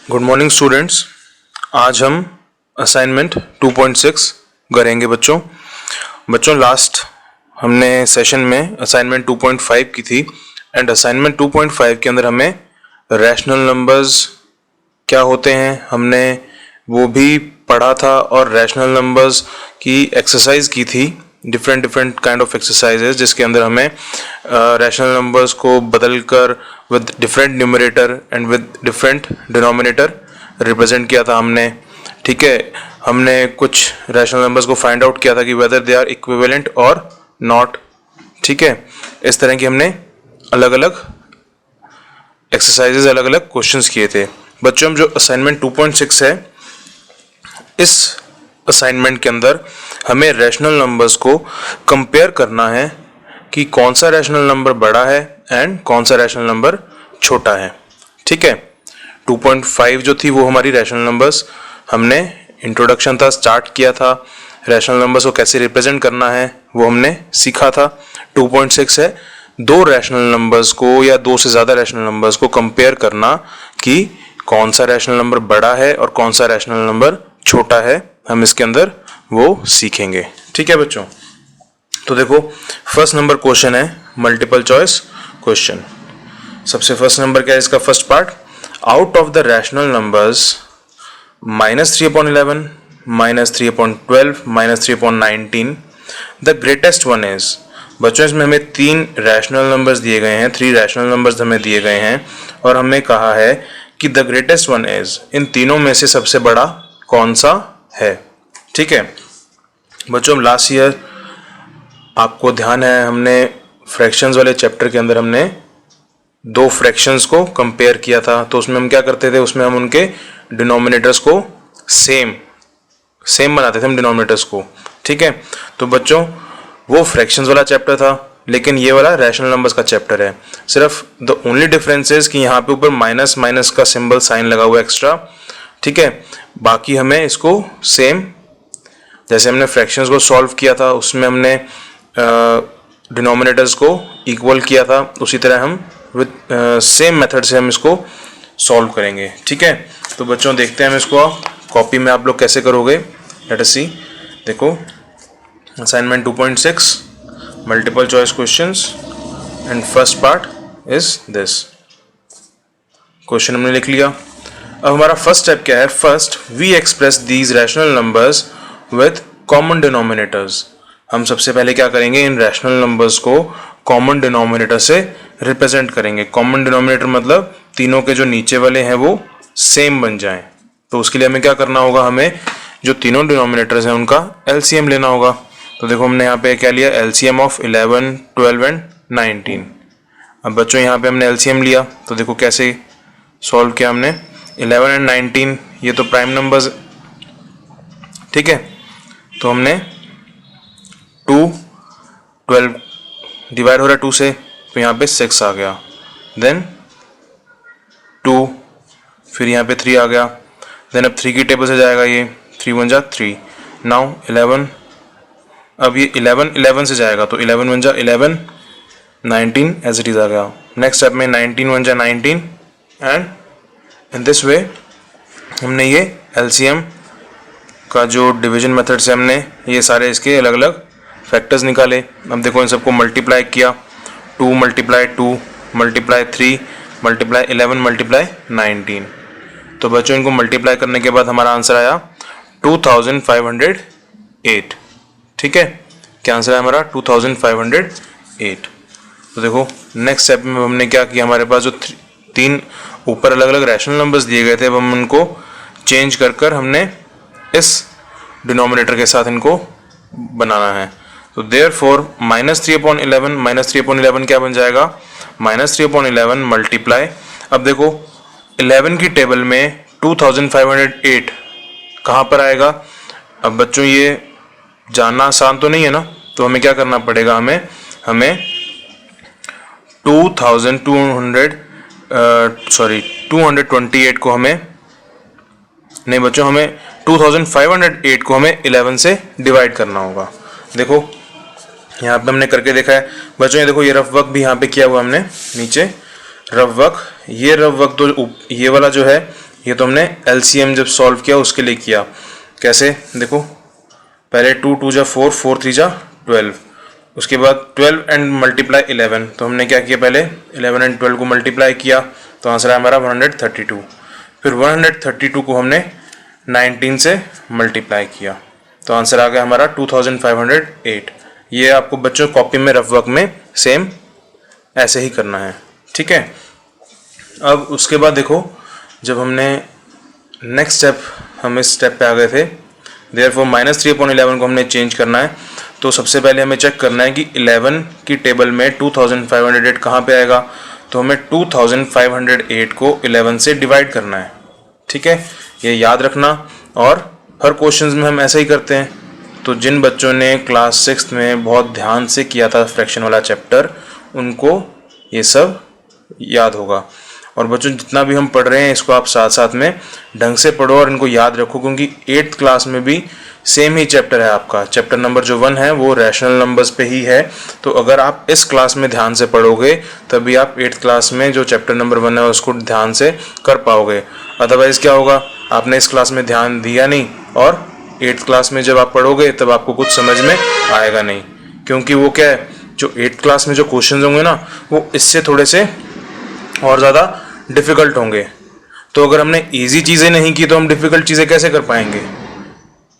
Good morning students. आज हम assignment 2.6 करेंगे बच्चों लास्ट हमने सेशन में असाइनमेंट 2.5 की थी एंड असाइनमेंट 2.5 के अंदर हमें रैशनल नंबर्स क्या होते हैं हमने वो भी पढ़ा था और रैशनल नंबर्स की एक्सरसाइज की थी, डिफरेंट काइंड ऑफ एक्सरसाइजेज जिसके अंदर हमें रैशनल नंबर्स को बदलकर with different numerator and with different denominator represent किया था हमने। ठीक है, हमने कुछ रैशनल नंबर्स को फाइंड आउट किया था कि वेदर दे आर इक्विवेलेंट और नॉट। ठीक है, इस तरह की हमने अलग अलग एक्सरसाइजेज अलग अलग क्वेश्चंस किए थे। बच्चों हम जो असाइनमेंट 2.6 है, इस असाइनमेंट के अंदर हमें रैशनल नंबर्स को कंपेयर करना है कि कौन सा रैशनल नंबर बड़ा है एंड कौन सा रैशनल नंबर छोटा है। ठीक है, 2.5 जो थी वो हमारी रैशनल नंबर्स, हमने इंट्रोडक्शन था, स्टार्ट किया था, रैशनल नंबर्स को कैसे रिप्रेजेंट करना है वो हमने सीखा था। 2.6 है दो रैशनल नंबर्स को या दो से ज़्यादा रैशनल नंबर्स को कंपेयर करना कि कौन सा रैशनल नंबर बड़ा है और कौन सा रैशनल नंबर छोटा है, हम इसके अंदर वो सीखेंगे। ठीक है बच्चों, तो देखो फर्स्ट नंबर क्वेश्चन है मल्टीपल चॉइस क्वेश्चन। सबसे फर्स्ट नंबर क्या है इसका first part, out of the rational numbers -3/11, -3/12, -3/19 the greatest one is. बच्चों इसमें हमें तीन रैशनल नंबर्स दिए गए हैं, 3 रैशनल नंबर्स हमें दिए गए हैं और हमें कहा है कि द ग्रेटेस्ट वन इज, इन तीनों में से सबसे बड़ा कौन सा है। ठीक है बच्चों, लास्ट ईयर आपको ध्यान है हमने फ्रैक्शंस वाले चैप्टर के अंदर हमने दो फ्रैक्शंस को कंपेयर किया था, तो उसमें हम क्या करते थे, उसमें हम उनके डिनोमिनेटर्स को सेम बनाते थे हम डिनोमिनेटर्स को। ठीक है, तो बच्चों वो फ्रैक्शंस वाला चैप्टर था, लेकिन ये वाला रैशनल नंबर्स का चैप्टर है। सिर्फ द ओनली डिफरेंस इज कि यहाँ पे ऊपर माइनस माइनस का सिंबल साइन लगा हुआ एक्स्ट्रा। ठीक है, बाकी हमें इसको सेम, जैसे हमने फ्रैक्शंस को सॉल्व किया था उसमें हमने डिनोमिनेटर्स को इक्वल किया था, उसी तरह हम विद सेम मेथड से हम इसको सॉल्व करेंगे। ठीक है, तो बच्चों देखते हैं हम इसको कॉपी में आप लोग कैसे करोगे। लेट अस सी, देखो assignment 2.6 multiple choice questions and first part is this. Question हमने लिख लिया। अब हमारा फर्स्ट स्टेप क्या है, first we express these rational numbers with common denominators. हम सबसे पहले क्या करेंगे, इन रैशनल नंबर्स को कॉमन डिनोमिनेटर से रिप्रेजेंट करेंगे। कॉमन डिनोमिनेटर मतलब तीनों के जो नीचे वाले हैं वो सेम बन जाएं। तो उसके लिए हमें क्या करना होगा, हमें जो तीनों डिनोमिनेटर्स हैं उनका एलसीएम लेना होगा। तो देखो हमने यहाँ पे क्या लिया, एलसीएम ऑफ 11, 12 एंड 19। अब बच्चों यहाँ पे हमने एलसीएम लिया, तो देखो कैसे सॉल्व किया हमने, 11 एंड 19 ये तो प्राइम नंबर्स। ठीक है, तो हमने 2, 12 डिवाइड हो रहा है 2 से, तो यहाँ पे 6 आ गया, देन 2, फिर यहाँ पे 3 आ गया, देन अब 3 की टेबल से जाएगा ये, 3 1 जा 3, नाउ 11, अब ये 11 से जाएगा तो 11 1 जा 11, 19 एज इट इज आ गया। नेक्स्ट स्टेप में 19 1 जा 19 एंड इन दिस वे हमने ये एलसीएम का जो डिवीजन मेथड से हमने ये सारे इसके अलग अलग फैक्टर्स निकाले। अब देखो इन सबको मल्टीप्लाई किया, 2 × 2 × 3 × 11 × 19। तो बच्चों इनको मल्टीप्लाई करने के बाद हमारा आंसर आया 2508। ठीक है, क्या आंसर है हमारा 2508। तो देखो नेक्स्ट स्टेप में हमने क्या किया, हमारे पास जो तीन ऊपर अलग अलग रैशनल नंबर्स दिए गए थे अब हम उनको चेंज कर हमने इस डिनोमिनेटर के साथ इनको बनाना है। तो देयरफॉर -3/11 क्या बन जाएगा, -3/11 मल्टीप्लाई, अब देखो 11 की टेबल में 2508 कहाँ पर आएगा। अब बच्चों ये जानना आसान तो नहीं है ना, तो हमें क्या करना पड़ेगा, हमें 228 को हमें नहीं बच्चों, हमें 2508 को हमें 11 से डिवाइड करना होगा। देखो यहाँ पे हमने करके देखा है बच्चों, ये देखो ये रफ वर्क भी यहाँ पे किया हुआ हमने नीचे रफ वर्क। ये रफ वर्क तो ये वाला जो है ये तो हमने LCM जब सॉल्व किया उसके लिए किया। कैसे, देखो पहले 2 2 जा 4, 4 3 जा 12, उसके बाद 12 एंड मल्टीप्लाई 11, तो हमने क्या किया, पहले 11 एंड 12 को मल्टीप्लाई किया तो आंसर है हमारा 132। फिर 132 को हमने 19 से मल्टीप्लाई किया तो आंसर आ गया हमारा 2508। ये आपको बच्चों कॉपी में रफ वर्क में सेम ऐसे ही करना है, ठीक है। अब उसके बाद देखो, जब हमने नेक्स्ट स्टेप, हम इस स्टेप पे आ गए थे, देयरफॉर -3/11 को हमने चेंज करना है। तो सबसे पहले हमें चेक करना है कि 11 की टेबल में 2508 कहाँ पे आएगा। तो हमें 2508 को 11 से डिवाइड करना है, ठीक है, ये याद रखना। और हर क्वेश्चंस में हम ऐसा ही करते हैं। तो जिन बच्चों ने क्लास 6 में बहुत ध्यान से किया था फ्रैक्शन वाला चैप्टर, उनको ये सब याद होगा। और बच्चों जितना भी हम पढ़ रहे हैं इसको आप साथ साथ में ढंग से पढ़ो और इनको याद रखो, क्योंकि 8th क्लास में भी सेम ही चैप्टर है आपका। चैप्टर नंबर जो 1 है वो रैशनल नंबर्स पे ही है। तो अगर आप इस क्लास में ध्यान से पढ़ोगे तभी आप 8th क्लास में जो चैप्टर नंबर 1 है उसको ध्यान से कर पाओगे। अदरवाइज क्या होगा, आपने इस क्लास में ध्यान दिया नहीं और 8th क्लास में जब आप पढ़ोगे तब आपको कुछ समझ में आएगा नहीं, क्योंकि वो क्या है, जो 8th क्लास में जो क्वेश्चन होंगे ना वो इससे थोड़े से और ज़्यादा डिफ़िकल्ट होंगे। तो अगर हमने इजी चीज़ें नहीं की तो हम डिफ़िकल्ट चीज़ें कैसे कर पाएंगे,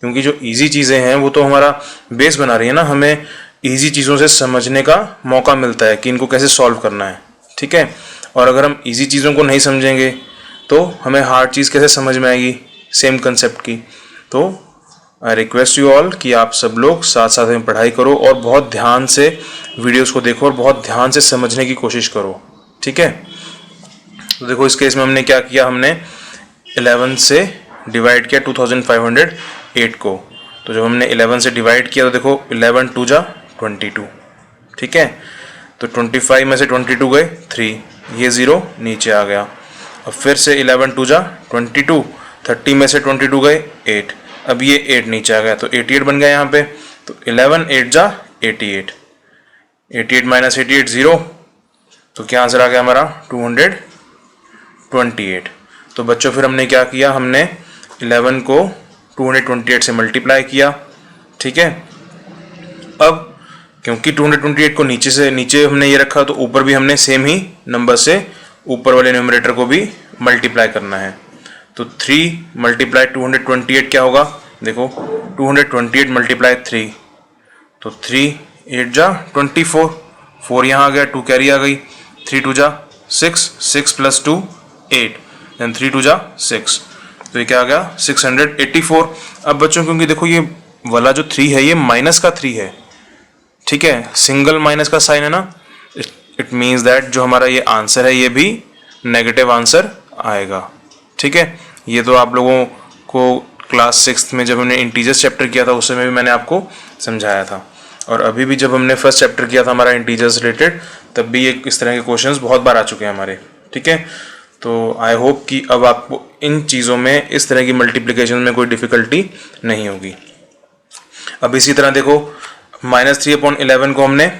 क्योंकि जो इजी चीज़ें हैं वो तो हमारा बेस बना रही है ना, हमें इजी चीज़ों से समझने का मौका मिलता है कि इनको कैसे सॉल्व करना है, ठीक है। और अगर हम इजी चीज़ों को नहीं समझेंगे तो हमें हार्ड चीज़ कैसे समझ में आएगी सेम कंसेप्ट की। तो आई रिक्वेस्ट यू ऑल कि आप सब लोग साथ साथ में पढ़ाई करो और बहुत ध्यान से वीडियोस को देखो और बहुत ध्यान से समझने की कोशिश करो, ठीक है। तो देखो इस केस में हमने क्या किया, हमने 11 से डिवाइड किया 2508 को। तो जब हमने 11 से डिवाइड किया तो देखो 11 2 जा 22, ठीक है। तो 25 में से 22 गए 3, ये 0 नीचे आ गया। अब फिर से 11 2 जा 22, 30 में से 22 गए 8, अब ये 8 नीचे आ गया तो 88 बन गया यहाँ पे। तो 11 8 जा 88, 88 माइनस 88 0, तो क्या आंसर आ गया हमारा 228। तो बच्चों फिर हमने क्या किया, हमने 11 को 228 से मल्टीप्लाई किया, ठीक है। अब क्योंकि 228 को नीचे हमने ये रखा तो ऊपर भी हमने सेम ही नंबर से ऊपर वाले न्यूमरेटर को भी मल्टीप्लाई करना है। तो 3 मल्टीप्लाई 228 क्या होगा, देखो 228 मल्टीप्लाई 3, तो 3 8 जा 24, 4 यहाँ आ गया, 2 कैरी आ गई, 3 2 जा 6, 6 प्लस 2 8, देन 3 2 जा 6, तो ये क्या आ गया 684। अब बच्चों क्योंकि देखो ये वाला जो 3 है ये माइनस का 3 है, ठीक है, सिंगल माइनस का साइन है ना, इट मीन्स दैट जो हमारा ये आंसर है ये भी नेगेटिव आंसर आएगा, ठीक है। ये तो आप लोगों को क्लास 6 में जब हमने इंटीजर्स चैप्टर किया था उस समय भी मैंने आपको समझाया था, और अभी भी जब हमने फर्स्ट चैप्टर किया था हमारा इंटीजर्स रिलेटेड तब भी ये इस तरह के क्वेश्चंस बहुत बार आ चुके हैं हमारे, ठीक है। तो आई होप कि अब आपको इन चीज़ों में इस तरह की मल्टीप्लिकेशन में कोई डिफ़िकल्टी नहीं होगी। अब इसी तरह देखो -3/11 को हमने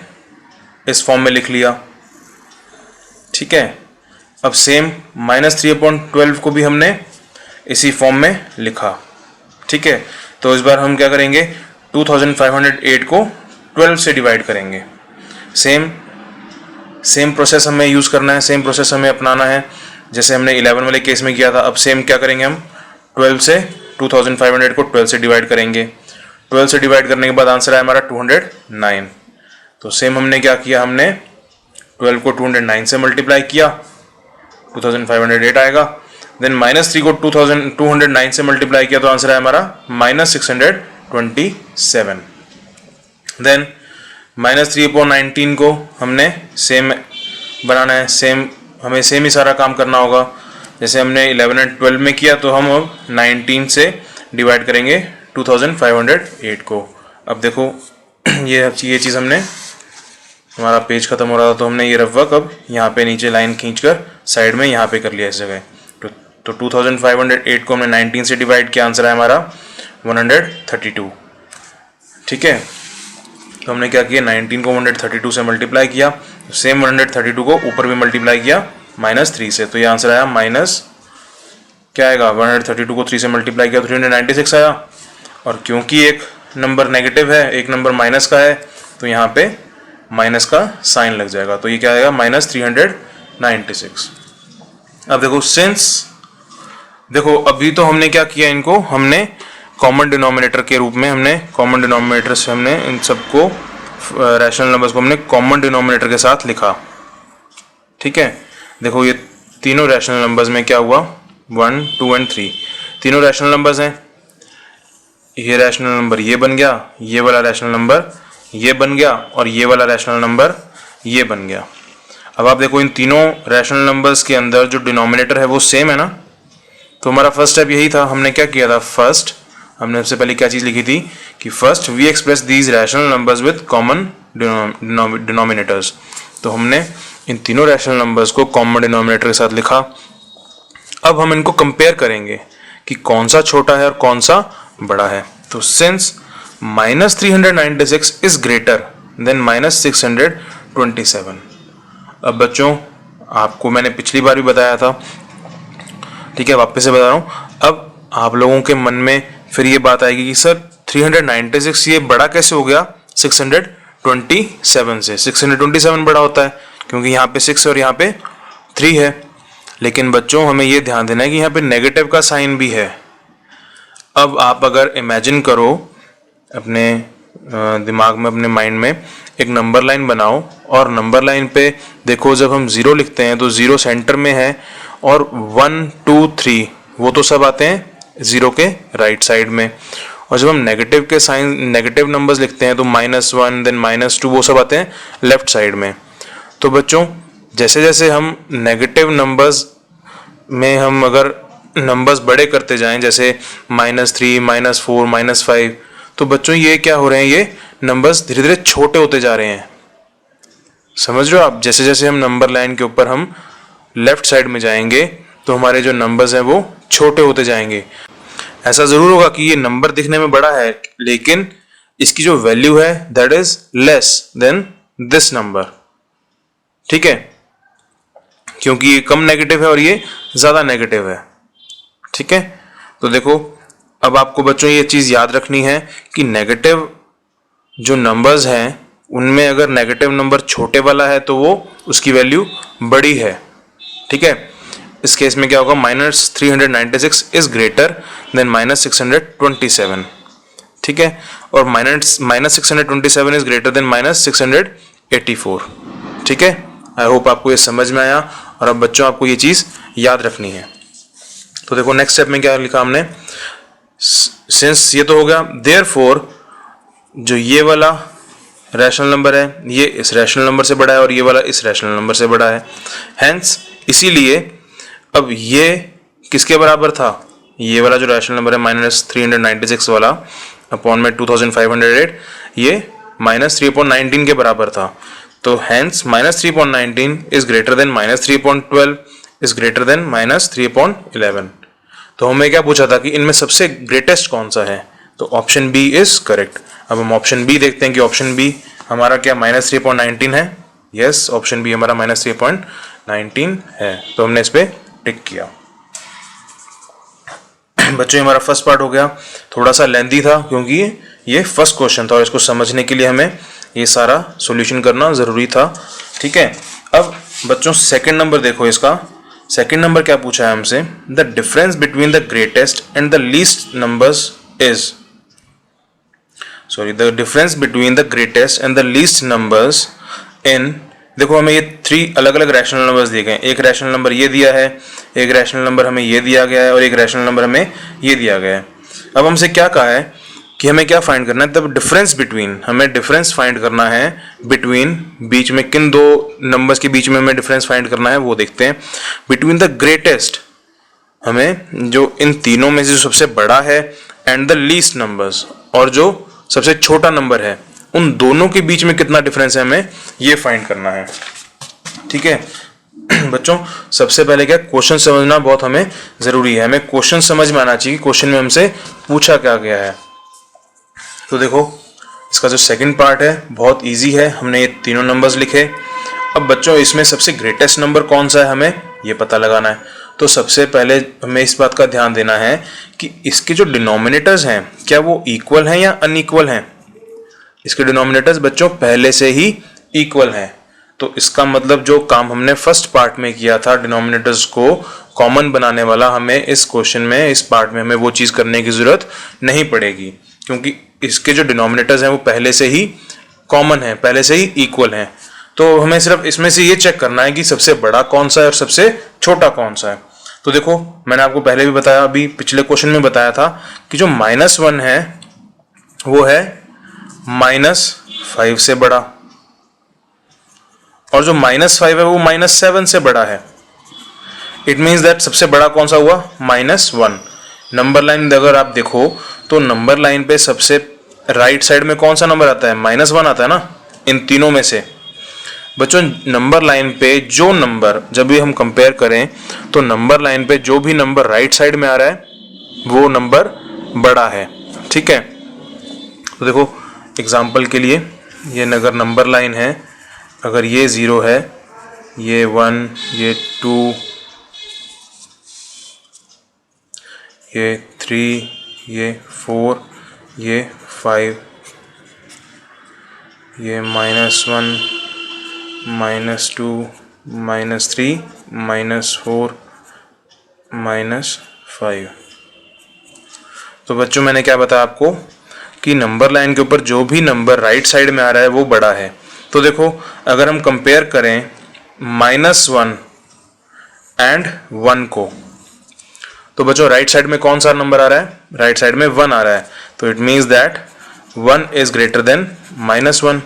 इस फॉर्म में लिख लिया, ठीक है। अब सेम -3/12 को भी हमने इसी फॉर्म में लिखा, ठीक है। तो इस बार हम क्या करेंगे, 2508 को 12 से डिवाइड करेंगे। सेम प्रोसेस हमें यूज़ करना है, सेम प्रोसेस हमें अपनाना है जैसे हमने 11 वाले केस में किया था। अब सेम क्या करेंगे, हम 12 से 2508 को 12 से डिवाइड करेंगे। 12 से डिवाइड करने के बाद आंसर है हमारा 209। तो सेम हमने क्या किया, हमने 12 को 209 से मल्टीप्लाई किया, 2508 आएगा। देन -3 को 209 से मल्टीप्लाई किया तो आंसर है हमारा -627। देन -3/19 को हमने सेम बनाना है, हमें सेम ही सारा काम करना होगा जैसे हमने 11 और 12 में किया। तो हम अब 19 से डिवाइड करेंगे 2508 को। अब देखो ये चीज़ हमने, हमारा पेज खत्म हो रहा था तो हमने ये रफ वर्क अब यहाँ पे नीचे लाइन खींचकर साइड में यहाँ पे कर लिया इस जगह। तो 2508 को हमने 19 से डिवाइड किया, आंसर है हमारा 132, ठीक है। तो हमने क्या किया, 19 को 132 से मल्टीप्लाई किया, सेम 132 को ऊपर भी मल्टीप्लाई किया -3 से, तो ये आंसर आया क्या आएगा, 132 को 3 से मल्टीप्लाई किया तो 396 आया, और क्योंकि एक नंबर नेगेटिव है, एक नंबर माइनस का है, तो यहाँ पे माइनस का साइन लग जाएगा, तो ये क्या आएगा -396। अब देखो देखो अभी तो हमने क्या किया, इनको हमने कॉमन डिनोमिनेटर के रूप में, हमने कॉमन डिनोमिनेटर से हमने इन सबको रैशनल नंबर्स को हमने कॉमन डिनोमिनेटर के साथ लिखा। ठीक है, देखो ये तीनों रैशनल नंबर्स में क्या हुआ, 1, 2 एंड 3 तीनों रैशनल नंबर्स हैं। ये रैशनल नंबर ये बन गया, ये वाला रैशनल नंबर ये बन गया, और ये वाला रैशनल नंबर ये बन गया। अब आप देखो इन तीनों रैशनल नंबर्स के अंदर जो डिनोमिनेटर है वो सेम है ना, तो हमारा फर्स्ट स्टेप यही था। हमने क्या किया था, फर्स्ट हमने सबसे पहले क्या चीज़ लिखी थी कि first we express these rational numbers with common denominators. तो हमने इन तीनों रैशनल नंबर्स को कॉमन डिनोमिनेटर के साथ लिखा। अब हम इनको कंपेयर करेंगे कि कौन सा छोटा है और कौन सा बड़ा है। तो सिंस -396 इज ग्रेटर देन -627। अब बच्चों आपको मैंने पिछली बार भी बताया था, ठीक है, वापस से बता रहा हूँ। अब आप लोगों के मन में फिर ये बात आएगी कि सर 396 ये बड़ा कैसे हो गया 627 से। 627 बड़ा होता है क्योंकि यहाँ पे 6 और यहाँ पे 3 है। लेकिन बच्चों हमें ये ध्यान देना है कि यहाँ पे नेगेटिव का साइन भी है। अब आप अगर इमेजिन करो अपने दिमाग में, अपने माइंड में एक नंबर लाइन बनाओ, और नंबर लाइन पे देखो जब हम 0 लिखते हैं तो 0 सेंटर में है, और 1, 2, 3 वो तो सब आते हैं 0 के राइट साइड में, और जब हम नेगेटिव के साइन नेगेटिव नंबर्स लिखते हैं तो -1 देन -2 वो सब आते हैं लेफ्ट साइड में। तो बच्चों जैसे जैसे हम नेगेटिव नंबर्स में हम अगर नंबर्स बड़े करते जाएं, जैसे -3, -4, -5, तो बच्चों ये क्या हो रहे हैं, ये नंबर्स धीरे धीरे छोटे होते जा रहे हैं। समझ रहे हो आप, जैसे जैसे हम नंबर लाइन के ऊपर हम लेफ्ट साइड में जाएंगे तो हमारे जो नंबर्स हैं वो छोटे होते जाएंगे। ऐसा जरूर होगा कि ये नंबर दिखने में बड़ा है, लेकिन इसकी जो वैल्यू है that is less than this number. ठीक है, क्योंकि ये कम नेगेटिव है और ये ज्यादा नेगेटिव है। ठीक है, तो देखो अब आपको बच्चों ये चीज याद रखनी है कि नेगेटिव जो नंबर्स हैं उनमें अगर नेगेटिव नंबर छोटे वाला है तो वो उसकी वैल्यू बड़ी है। ठीक है, इस केस में क्या होगा, -396 इज ग्रेटर देन -627। ठीक है, और -627 इज ग्रेटर देन -684। ठीक है, आई होप आपको ये समझ में आया, और अब बच्चों आपको ये चीज याद रखनी है। तो देखो नेक्स्ट स्टेप में क्या लिखा हमने, सिंस ये तो हो गया, देयरफॉर जो ये वाला रैशनल नंबर है ये इस रैशनल नंबर से बड़ा है और ये वाला इस रैशनल नंबर से बड़ा है, हेंस इसीलिए अब ये किसके बराबर था, ये वाला जो रैशनल नंबर है -396 वाला अपॉन में 2508, ये -3/19 के बराबर था। तो hence -3/19 is greater than -3/12 is greater than -3/11। तो हमें क्या पूछा था कि इनमें सबसे ग्रेटेस्ट कौन सा है, तो ऑप्शन बी इज करेक्ट। अब हम ऑप्शन बी देखते हैं कि ऑप्शन बी हमारा क्या -3/19 है। यस, ऑप्शन बी हमारा -3/19 है, तो हमने इस पे टिक किया। बच्चों हमारा फर्स्ट पार्ट हो गया, थोड़ा सा लेंथी था क्योंकि ये फर्स्ट क्वेश्चन था और इसको समझने के लिए हमें ये सारा सॉल्यूशन करना जरूरी था। ठीक है, अब बच्चों सेकंड नंबर देखो, इसका सेकंड नंबर क्या पूछा है हमसे, the difference between the greatest and the least numbers is, the difference between the greatest and the least numbers in, देखो हमें ये 3 अलग अलग रैशनल नंबर्स दिए गए। एक रैशनल नंबर ये दिया है, एक रैशनल नंबर हमें ये दिया गया है और एक रैशनल नंबर हमें ये दिया गया है। अब हमसे क्या कहा है कि हमें क्या फाइंड करना है, द डिफरेंस बिटवीन, हमें डिफरेंस फाइंड करना है बिटवीन, बीच में किन दो नंबर्स के बीच में हमें डिफरेंस फाइंड करना है वो देखते हैं। बिटवीन द ग्रेटेस्ट, हमें जो इन तीनों में से जो सबसे बड़ा है, एंड द लीस्ट नंबर्स, और जो सबसे छोटा नंबर है, उन दोनों के बीच में कितना डिफरेंस है हमें ये फाइंड करना है। ठीक है बच्चों, सबसे पहले क्या क्वेश्चन समझना बहुत हमें जरूरी है। हमें क्वेश्चन समझ में आना चाहिए, क्वेश्चन में हमसे पूछा क्या गया है। तो देखो इसका जो सेकंड पार्ट है बहुत इजी है, हमने ये तीनों नंबर्स लिखे। अब बच्चों इसमें सबसे ग्रेटेस्ट नंबर कौन सा है हमें ये पता लगाना है। तो सबसे पहले हमें इस बात का ध्यान देना है कि इसके जो डिनोमिनेटर्स हैं क्या वो इक्वल हैं या अनइक्वल हैं। इसके डिनोमिनेटर्स बच्चों पहले से ही इक्वल हैं, तो इसका मतलब जो काम हमने फर्स्ट पार्ट में किया था डिनोमिनेटर्स को कॉमन बनाने वाला, हमें इस क्वेश्चन में इस पार्ट में हमें वो चीज़ करने की ज़रूरत नहीं पड़ेगी, क्योंकि इसके जो डिनोमिनेटर्स हैं वो पहले से ही कॉमन है, पहले से ही इक्वल हैं। तो हमें सिर्फ इसमें से ये चेक करना है कि सबसे बड़ा कौन सा है और सबसे छोटा कौन सा है। तो देखो मैंने आपको पहले भी बताया, अभी पिछले क्वेश्चन में बताया था कि जो -1 है वो है -5 से बड़ा, और जो -5 है वो -7 से बड़ा है। इट मीन्स दैट सबसे बड़ा कौन सा हुआ, -1। नंबर लाइन अगर आप देखो तो नंबर लाइन पे सबसे राइट साइड में कौन सा नंबर आता है, -1 आता है ना, इन तीनों में से। बच्चों नंबर लाइन पे जो नंबर, जब भी हम कंपेयर करें तो नंबर लाइन पे जो भी नंबर राइट साइड में आ रहा है वो नंबर बड़ा है, ठीक है। तो देखो एग्जांपल के लिए ये अगर नंबर लाइन है, अगर ये 0 है, ये 1, ये 2, ये 3, ये 4, ये 5, ये -1, -2, -3, -4, -5। तो बच्चों मैंने क्या बताया आपको कि नंबर लाइन के ऊपर जो भी नंबर राइट साइड में आ रहा है वो बड़ा है। तो देखो अगर हम कंपेयर करें -1 एंड 1 को, तो बच्चों राइट साइड में कौन सा नंबर आ रहा है, राइट साइड में 1 आ रहा है, तो it means that 1 is greater than -1,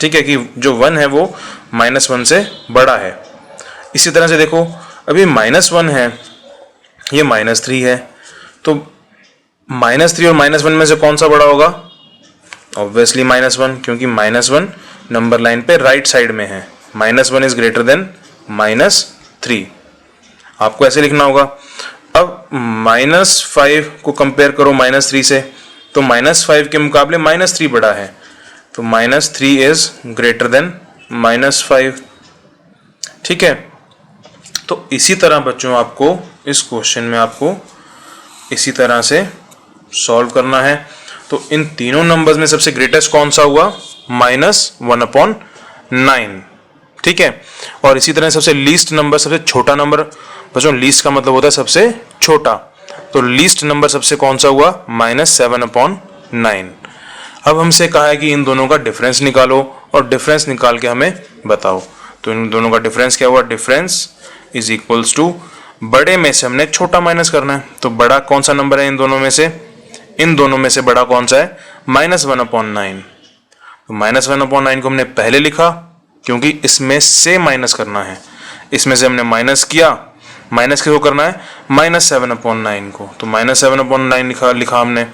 ठीक है, कि जो 1 है वो -1 से बड़ा है। इसी तरह से देखो अभी -1 है, ये -3 है, तो -3 और -1 में से कौन सा बड़ा होगा, ऑब्वियसली -1, क्योंकि -1 नंबर लाइन पे राइट साइड में है। -1 इज ग्रेटर देन -3, आपको ऐसे लिखना होगा। अब -5 को कंपेयर करो -3 से, तो -5 के मुकाबले -3 बड़ा है, तो -3 इज ग्रेटर देन -5, ठीक है। तो इसी तरह बच्चों आपको इस क्वेश्चन में आपको इसी तरह से सॉल्व करना है। तो इन तीनों नंबर्स में सबसे ग्रेटेस्ट कौन सा हुआ, -1/9, ठीक है। और इसी तरह सबसे लीस्ट नंबर, सबसे छोटा नंबर, बच्चों लीस्ट का मतलब होता है सबसे छोटा, तो लीस्ट नंबर सबसे कौन सा हुआ, -7/9। अब हमसे कहा है कि इन दोनों का डिफरेंस निकालो और डिफरेंस निकाल के हमें बताओ। तो इन दोनों का डिफरेंस क्या हुआ, डिफरेंस इज इक्वल्स टू, बड़े में से हमने छोटा माइनस करना है, तो बड़ा कौन सा नंबर है इन दोनों में से, इन दोनों में से बड़ा कौन सा है, -1/9। तो -1/9 को हमने पहले लिखा क्योंकि इसमें से माइनस करना है, इसमें से हमने माइनस किया, माइनस किसको करना है, -7/9 को, तो -7/9 लिखा हमने।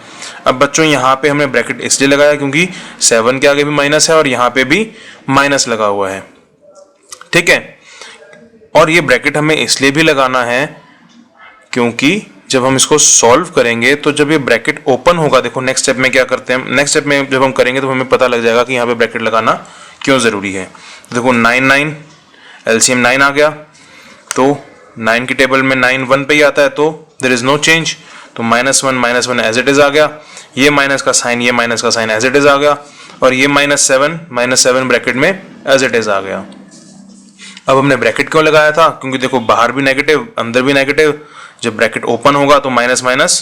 अब बच्चों यहाँ पे हमने ब्रैकेट इसलिए लगाया क्योंकि 7 के आगे भी माइनस है और यहाँ पे भी माइनस लगा हुआ है, ठीक है। और ये ब्रैकेट हमें इसलिए भी लगाना है क्योंकि जब हम इसको सॉल्व करेंगे तो जब ये ब्रैकेट ओपन होगा, देखो नेक्स्ट स्टेप में क्या करते हैं, नेक्स्ट स्टेप में जब हम करेंगे तो हमें पता लग जाएगा कि यहाँ पे ब्रैकेट लगाना क्यों जरूरी है। देखो 9 एलसीएम 9 आ गया, तो 9 की टेबल में 9 1 पे ही आता है, तो देयर इज नो चेंज, तो -1 एज इट इज आ गया, ये माइनस का साइन, ये माइनस का साइन एज इट इज आ गया, और ये -7 ब्रैकेट में एज इट इज आ गया। अब हमने ब्रैकेट क्यों लगाया था, क्योंकि देखो बाहर भी नेगेटिव अंदर भी नेगेटिव, जब ब्रैकेट ओपन होगा तो माइनस माइनस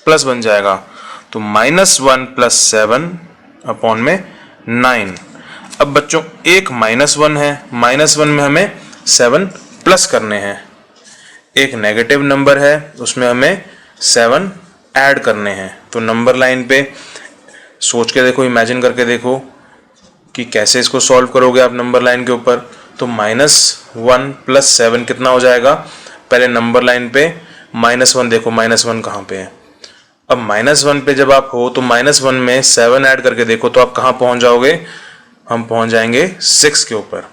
प्लस बन जाएगा, तो -1 + 7/9। अब बच्चों एक -1 है, -1 में हमें 7 प्लस करने हैं, एक नेगेटिव नंबर है उसमें हमें 7 ऐड करने हैं। तो नंबर लाइन पे सोच के देखो, इमेजिन करके देखो कि कैसे इसको सॉल्व करोगे आप नंबर लाइन के ऊपर। तो -1 + 7 कितना हो जाएगा, पहले नंबर लाइन पे -1 देखो, -1 कहाँ पे है। अब -1 पे जब आप हो तो -1 में 7 ऐड करके देखो तो आप कहाँ पहुंच जाओगे, हम पहुंच जाएंगे 6 के ऊपर,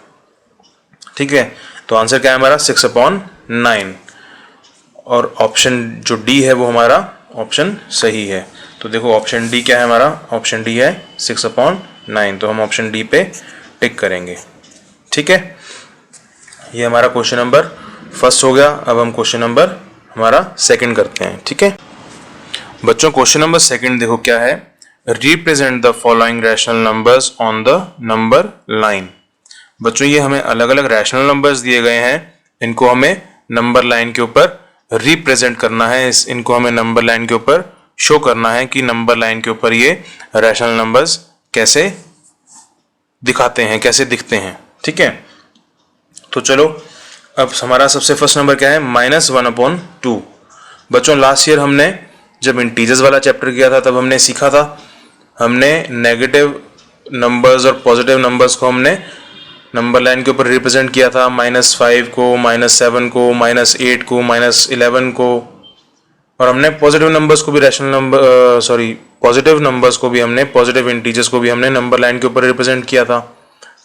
ठीक है। तो आंसर क्या है हमारा, 6/9, और ऑप्शन जो डी है वो हमारा ऑप्शन सही है। तो देखो ऑप्शन डी क्या है हमारा, ऑप्शन डी है 6/9, तो हम ऑप्शन डी पे टिक करेंगे, ठीक है। ये हमारा क्वेश्चन नंबर फर्स्ट हो गया। अब हम क्वेश्चन नंबर हमारा सेकंड करते हैं, ठीक है बच्चों। क्वेश्चन नंबर सेकंड देखो क्या है, represent the following rational numbers on the number line. बच्चों ये हमें अलग अलग रैशनल नंबर्स दिए गए हैं, इनको हमें नंबर लाइन के ऊपर रिप्रेजेंट करना है, इनको हमें नंबर लाइन के ऊपर शो करना है कि नंबर लाइन के ऊपर ये रैशनल नंबर्स कैसे दिखाते हैं, कैसे दिखते हैं, ठीक है। तो चलो अब हमारा सबसे फर्स्ट नंबर क्या है, -1/2। बच्चों लास्ट ईयर हमने जब इंटीजर्स वाला चैप्टर किया था तब हमने सीखा था, हमने नेगेटिव नंबर्स और पॉजिटिव नंबर्स को हमने नंबर लाइन के ऊपर रिप्रेजेंट किया था, -5 को, -7 को, -8 को, -11 को, और हमने पॉजिटिव नंबर्स को भी रैशनल नंबर पॉजिटिव नंबर्स को भी हमने, पॉजिटिव इंटीजर्स को भी हमने नंबर लाइन के ऊपर रिप्रेजेंट किया था,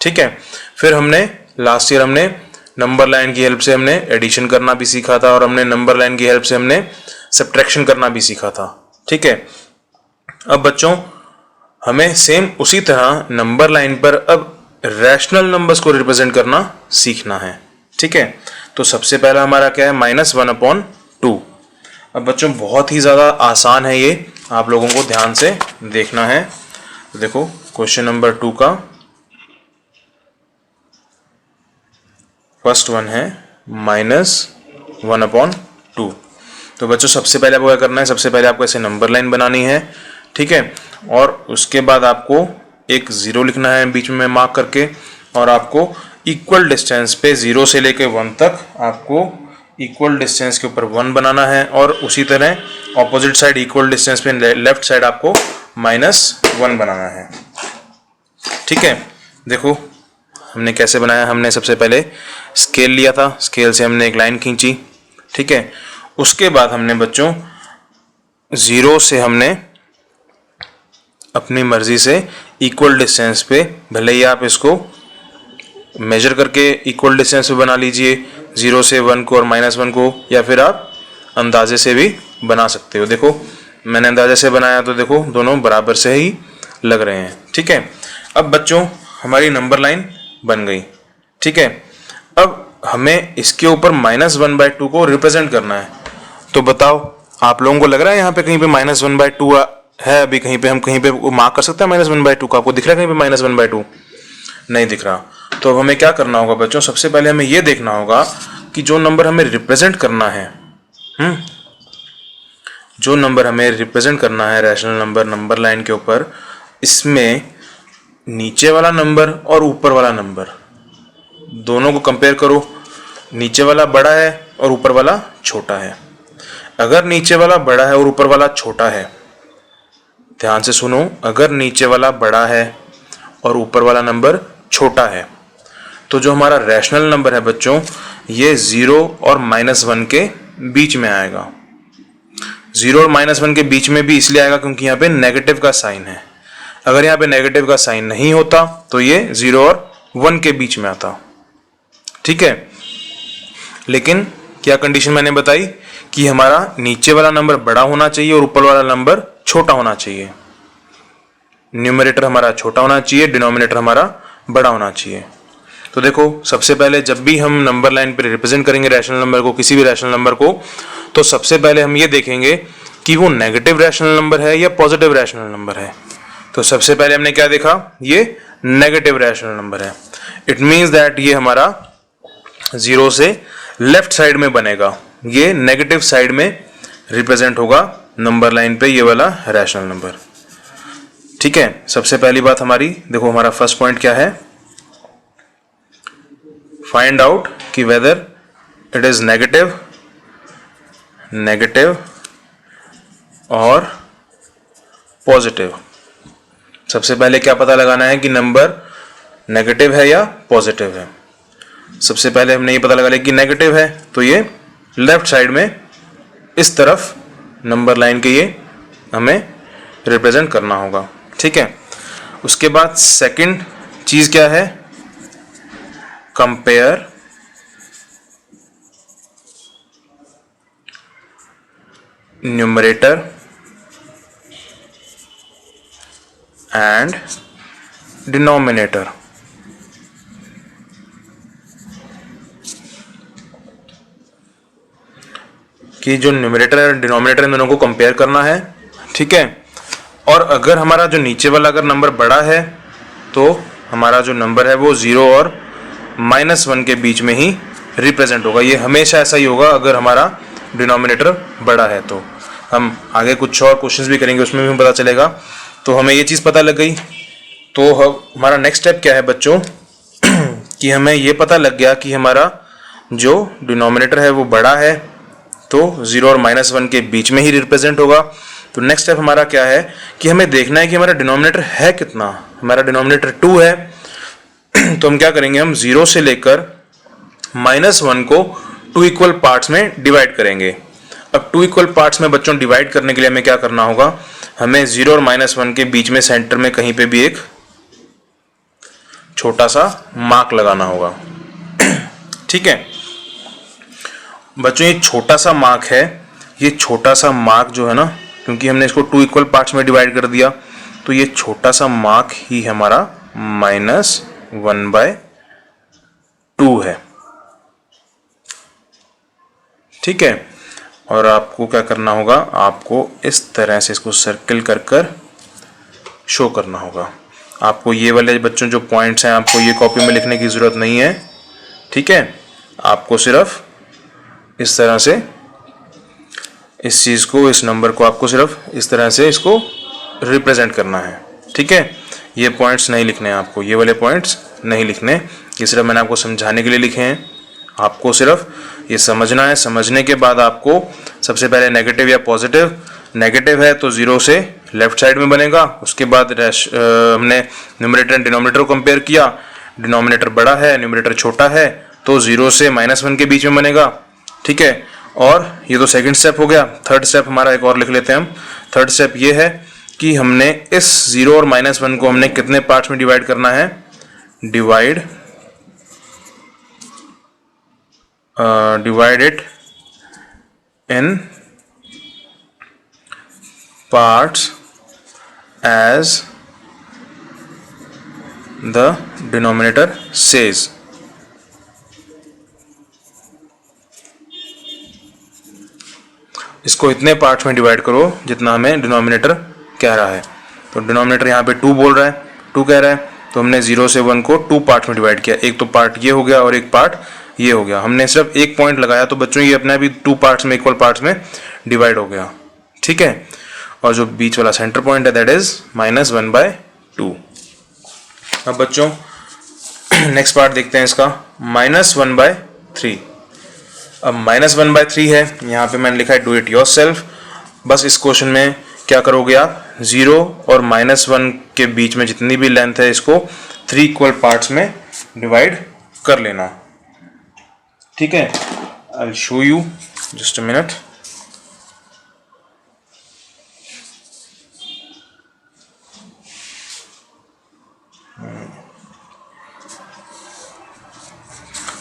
ठीक है। फिर हमने लास्ट ईयर हमने नंबर लाइन की हेल्प से हमने एडिशन करना भी सीखा था और हमने नंबर लाइन की हेल्प से हमने सब्ट्रैक्शन करना भी सीखा था, ठीक है। अब बच्चों हमें सेम उसी तरह नंबर लाइन पर अब रैशनल नंबर्स को रिप्रेजेंट करना सीखना है, ठीक है। तो सबसे पहला हमारा क्या है, -1/2। अब बच्चों बहुत ही ज़्यादा आसान है ये, आप लोगों को ध्यान से देखना है। तो देखो क्वेश्चन नंबर 2 का फर्स्ट वन है -1/2। तो बच्चों सबसे पहले आपको क्या करना है, सबसे पहले आपको ऐसे नंबर लाइन बनानी है, ठीक है। और उसके बाद आपको एक 0 लिखना है बीच में मार्क करके, और आपको इक्वल डिस्टेंस पे 0 से लेके 1 तक आपको इक्वल डिस्टेंस के ऊपर 1 बनाना है, और उसी तरह ऑपोजिट साइड इक्वल डिस्टेंस पे लेफ्ट साइड आपको -1 बनाना है, ठीक है। देखो हमने कैसे बनाया, हमने सबसे पहले स्केल लिया था, स्केल से हमने एक लाइन खींची, ठीक है। उसके बाद हमने बच्चों 0 से हमने अपनी मर्जी से इक्वल डिस्टेंस पे, भले ही आप इसको मेजर करके इक्वल डिस्टेंस पे बना लीजिए 0 से 1 को और -1 को, या फिर आप अंदाजे से भी बना सकते हो। देखो मैंने अंदाजे से बनाया तो देखो दोनों बराबर से ही लग रहे हैं, ठीक है। अब बच्चों हमारी नंबर लाइन बन गई, ठीक है। अब हमें इसके ऊपर -1/2 को रिप्रेजेंट करना है। तो बताओ आप लोगों को लग रहा है यहाँ पे कहीं पे -1/2 है? अभी कहीं पे हम कहीं पे मार्क कर सकते हैं -1/2 का? आपको दिख रहा है कहीं पे -1/2? नहीं दिख रहा। तो अब हमें क्या करना होगा बच्चों, सबसे पहले हमें ये देखना होगा कि जो नंबर हमें रिप्रेजेंट करना है, जो नंबर हमें रिप्रेजेंट करना है रैशनल नंबर नंबर लाइन के ऊपर, इसमें नीचे वाला नंबर और ऊपर वाला नंबर दोनों को कंपेयर करो। नीचे वाला बड़ा है और ऊपर वाला छोटा है। अगर नीचे वाला बड़ा है और ऊपर वाला छोटा है, ध्यान से सुनो, अगर नीचे वाला बड़ा है और ऊपर वाला नंबर छोटा है, तो जो हमारा रैशनल नंबर है बच्चों, ये 0 और -1 के बीच में आएगा। 0 और -1 के बीच में भी इसलिए आएगा क्योंकि यहाँ पे नेगेटिव का साइन है। अगर यहाँ पे नेगेटिव का साइन नहीं होता तो ये 0 और 1 के बीच में आता, ठीक है। लेकिन क्या कंडीशन मैंने बताई कि हमारा नीचे वाला नंबर बड़ा होना चाहिए और ऊपर वाला नंबर छोटा होना चाहिए। न्यूमरेटर हमारा छोटा होना चाहिए, डिनोमिनेटर हमारा बड़ा होना चाहिए। तो देखो सबसे पहले जब भी हम नंबर लाइन पे रिप्रेजेंट करेंगे रैशनल नंबर को, किसी भी रैशनल नंबर को, तो सबसे पहले हम ये देखेंगे कि वो नेगेटिव रैशनल नंबर है या पॉजिटिव रैशनल नंबर है। तो सबसे पहले हमने क्या देखा, ये नेगेटिव रैशनल नंबर है। इट मीन्स दैट ये हमारा 0 से लेफ्ट साइड में बनेगा, ये नेगेटिव साइड में रिप्रेजेंट होगा नंबर लाइन पे ये वाला रैशनल नंबर, ठीक है। सबसे पहली बात हमारी देखो, हमारा फर्स्ट पॉइंट क्या है, फाइंड आउट कि वेदर इट इज नेगेटिव और पॉजिटिव। सबसे पहले क्या पता लगाना है कि नंबर नेगेटिव है या पॉजिटिव है। सबसे पहले हमने ये पता लगा लिया कि नेगेटिव है, तो ये लेफ्ट साइड में इस तरफ नंबर लाइन के ये हमें रिप्रेजेंट करना होगा, ठीक है। उसके बाद सेकंड चीज क्या है, कंपेयर न्यूमरेटर एंड डिनोमिनेटर। कि जो न्यूमरेटर और डिनोमिनेटर इन दोनों को कंपेयर करना है, ठीक है। और अगर हमारा जो नीचे वाला अगर नंबर बड़ा है तो हमारा जो नंबर है वो 0 और -1 के बीच में ही रिप्रेजेंट होगा। ये हमेशा ऐसा ही होगा अगर हमारा डिनोमिनेटर बड़ा है। तो हम आगे कुछ और क्वेश्चंस भी करेंगे, उसमें भी हमें पता चलेगा। तो हमें ये चीज़ पता लग गई। तो हमारा नेक्स्ट स्टेप क्या है बच्चों कि हमें ये पता लग गया कि हमारा जो डिनोमिनेटर है वो बड़ा है, तो 0 और -1 के बीच में ही रिप्रेजेंट होगा। तो नेक्स्ट स्टेप हमारा क्या है कि हमें देखना है कि हमारा डिनोमिनेटर है कितना। हमारा डिनोमिनेटर 2 है, तो हम क्या करेंगे, हम 0 से लेकर -1 को 2 इक्वल पार्ट्स में डिवाइड करेंगे। अब 2 इक्वल पार्ट्स में बच्चों डिवाइड करने के लिए हमें क्या करना होगा, हमें 0 और -1 के बीच में सेंटर में कहीं पे भी एक छोटा सा मार्क लगाना होगा, ठीक है बच्चों। ये छोटा सा मार्क है, ये छोटा सा मार्क जो है ना, क्योंकि हमने इसको 2 इक्वल पार्ट्स में डिवाइड कर दिया, तो ये छोटा सा मार्क ही हमारा -1/2 है, ठीक है। और आपको क्या करना होगा, आपको इस तरह से इसको सर्कल कर कर शो करना होगा। आपको ये वाले बच्चों जो पॉइंट्स हैं, आपको ये कॉपी में लिखने की ज़रूरत नहीं है, ठीक है। आपको सिर्फ इस तरह से इस चीज़ को, इस नंबर को आपको सिर्फ इस तरह से इसको रिप्रेजेंट करना है, ठीक है। ये पॉइंट्स नहीं लिखने हैं आपको, ये वाले पॉइंट्स नहीं लिखने, ये सिर्फ मैंने आपको समझाने के लिए लिखे हैं। आपको सिर्फ ये समझना है। समझने के बाद आपको सबसे पहले नेगेटिव या पॉजिटिव, नेगेटिव है तो 0 से लेफ्ट साइड में बनेगा। उसके बाद हमने न्यूमरेटर एंड डिनोमिनेटर को कंपेयर किया, डिनोमिनेटर बड़ा है, न्यूमरेटर छोटा है, तो 0 से -1 के बीच में बनेगा, ठीक है। और ये तो सेकंड स्टेप हो गया। थर्ड स्टेप हमारा एक और लिख लेते हैं हम। थर्ड स्टेप ये है कि हमने इस 0 और -1 को हमने कितने पार्ट्स में डिवाइड करना है, divide it in parts as the denominator says. इसको इतने पार्ट्स में डिवाइड करो जितना हमें डिनोमिनेटर कह रहा है। तो डिनोमिनेटर यहाँ पे 2 बोल रहा है, 2 कह रहा है, तो हमने 0 से 1 को 2 पार्ट्स में डिवाइड किया। एक तो पार्ट ये हो गया और एक पार्ट ये हो गया। हमने सिर्फ एक पॉइंट लगाया, तो बच्चों ये अपने भी 2 पार्ट्स में, इक्वल पार्ट्स में डिवाइड हो गया, ठीक है। और जो बीच वाला सेंटर पॉइंट है दैट इज -1/2। अब बच्चों नेक्स्ट पार्ट देखते हैं इसका, -1/3। अब -1/3 है, यहाँ पे मैंने लिखा है डू इट योर सेल्फ। बस इस क्वेश्चन में क्या करोगे आप, 0 और -1 के बीच में जितनी भी लेंथ है इसको 3 इक्वल पार्ट्स में डिवाइड कर लेना, ठीक है। I will show you, just a minute.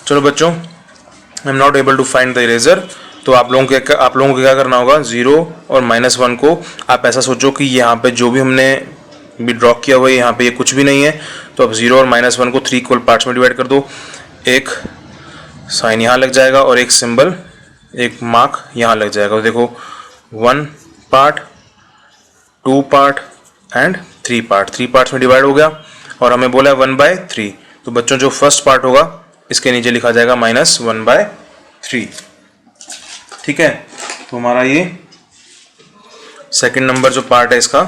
चलो बच्चों, I am not able to find the eraser. तो आप लोगों को क्या करना होगा, 0 और -1 को आप ऐसा सोचो कि यहाँ पे जो भी हमने भी ड्रॉ किया हुआ है यहाँ पे ये कुछ भी नहीं है। तो अब 0 और -1 को 3 इक्वल पार्ट्स में डिवाइड कर दो। एक साइन यहाँ लग जाएगा और एक सिंबल, एक मार्क यहाँ लग जाएगा। तो देखो 1 part, 2 part and 3 part, 3 parts में डिवाइड हो गया। और हमें बोला 1/3। तो बच्चों जो फर्स्ट पार्ट होगा इसके नीचे लिखा जाएगा -1/3, ठीक है। तो हमारा ये सेकंड नंबर जो पार्ट है इसका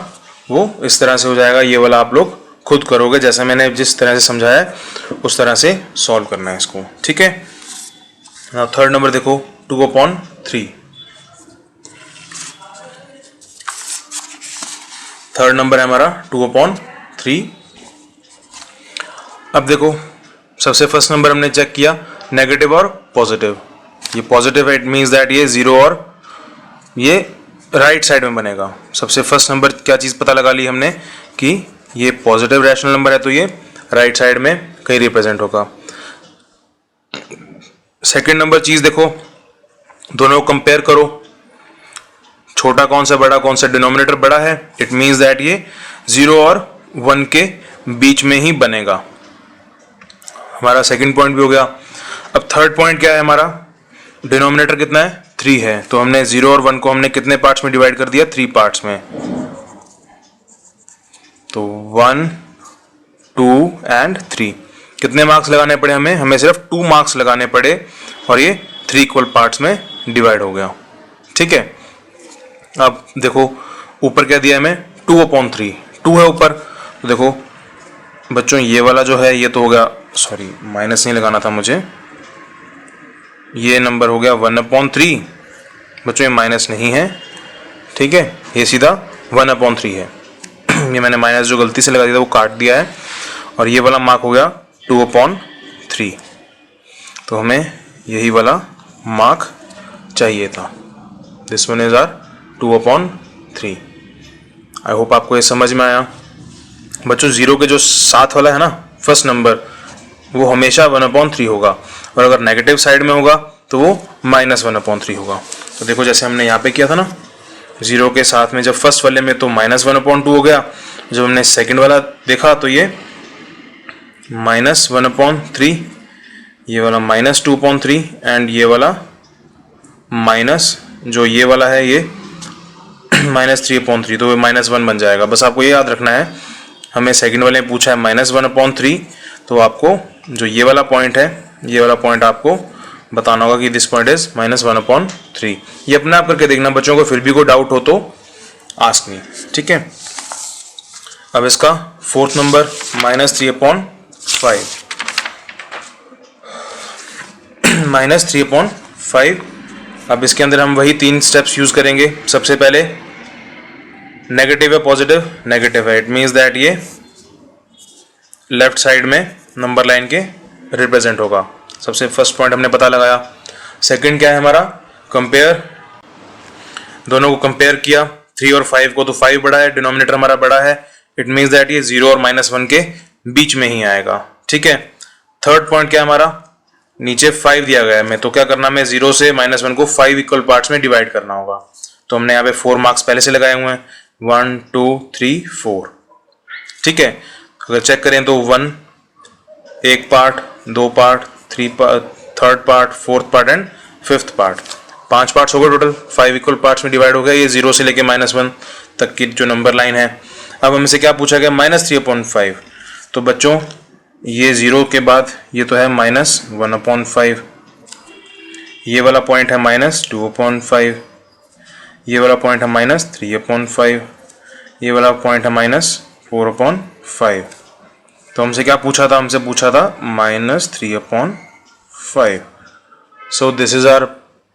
वो इस तरह से हो जाएगा। ये वाला आप लोग खुद करोगे, जैसे मैंने जिस तरह से समझाया है उस तरह से सॉल्व करना है इसको, ठीक है। थर्ड नंबर देखो, 2/3। थर्ड नंबर है हमारा 2/3। अब देखो सबसे फर्स्ट नंबर हमने चेक किया नेगेटिव और पॉजिटिव। ये पॉजिटिव है, इट मीन्स दैट ये 0 और ये राइट साइड में बनेगा। सबसे फर्स्ट नंबर क्या चीज़ पता लगा ली हमने कि ये पॉजिटिव रैशनल नंबर है, तो ये राइट साइड में कहीं रिप्रेजेंट होगा। सेकंड नंबर चीज़ देखो, दोनों को कंपेयर करो, छोटा कौन सा बड़ा कौन सा, डिनोमिनेटर बड़ा है, इट मीन्स दैट ये 0 और 1 के बीच में ही बनेगा। हमारा सेकंड पॉइंट भी हो गया। अब थर्ड पॉइंट क्या है हमारा, डिनोमिनेटर कितना है 3 है, तो हमने 0 और 1 को हमने कितने पार्ट्स में डिवाइड कर दिया? 3 पार्ट्स में। तो 1, 2 एंड 3। कितने मार्क्स लगाने पड़े हमें? हमें सिर्फ 2 मार्क्स लगाने पड़े और ये 3 इक्वल पार्ट्स में डिवाइड हो गया। ठीक है, अब देखो ऊपर क्या दिया हमें? 2/3। 2 है ऊपर, तो देखो बच्चों ये वाला जो है ये तो हो गया, सॉरी माइनस नहीं लगाना था मुझे, ये नंबर हो गया 1/3। बच्चों ये माइनस नहीं है, ठीक है, ये सीधा 1/3 है। ये मैंने माइनस जो गलती से लगा दिया था वो काट दिया है, और ये वाला मार्क हो गया 2/3। तो हमें यही वाला मार्क चाहिए था। This one is our 2/3। I hope आपको ये समझ में आया। बच्चों 0 के जो साथ वाला है ना फर्स्ट नंबर, वो हमेशा 1/3 होगा, और अगर नेगेटिव साइड में होगा तो वो -1/3 होगा। तो देखो जैसे हमने यहाँ पे किया था ना, 0 के साथ में जब फर्स्ट वाले में तो -1/2 हो गया, जब हमने सेकंड वाला देखा तो ये -1/3, ये वाला -2/3 एंड ये वाला माइनस जो ये वाला है ये -3/3, तो ये -1 बन जाएगा। बस आपको ये याद रखना है, हमें सेकंड वाले में पूछा है -1/3, तो आपको जो ये वाला पॉइंट है, ये वाला पॉइंट आपको बताना होगा कि दिस पॉइंट इज -1/3। ये अपने आप करके देखना बच्चों को, फिर भी कोई डाउट हो तो आस्क मी, ठीक है। अब इसका फोर्थ नंबर -3/5। -3/5। अब इसके अंदर हम वही 3 स्टेप्स यूज करेंगे। सबसे पहले नेगेटिव है पॉजिटिव, नेगेटिव है, इट मीन्स दैट ये लेफ्ट साइड में नंबर लाइन के रिप्रेजेंट होगा। सबसे फर्स्ट पॉइंट हमने पता लगाया। सेकंड क्या है हमारा? कंपेयर, दोनों को कंपेयर किया, 3 और 5 को, तो 5 बड़ा है, डिनोमिनेटर हमारा बड़ा है, इट मीन्स दैट ये 0 और -1 के बीच में ही आएगा, ठीक है। थर्ड पॉइंट क्या है हमारा? नीचे 5 दिया गया है हमें, तो क्या करना है? 0 से -1 को 5 इक्वल पार्ट्स में डिवाइड करना होगा। तो हमने यहाँ पे 4 मार्क्स पहले से लगाए हुए हैं, 1 2 3 4, ठीक है। अगर चेक करें तो 1 एक part, 2 part, 3 part, third part, fourth part and fifth part, 5 parts हो गए टोटल, 5 इक्वल पार्ट्स में डिवाइड हो गया। ये 0 से लेके -1 तक की जो नंबर लाइन है। अब हमसे क्या पूछा गया? -3/5। तो बच्चों ये 0 के बाद ये तो है -1/5, ये वाला पॉइंट है -2/5, ये वाला पॉइंट है -3/5, ये वाला पॉइंट है -4/5। तो हमसे क्या पूछा था? हमसे पूछा था -3/5। So this is our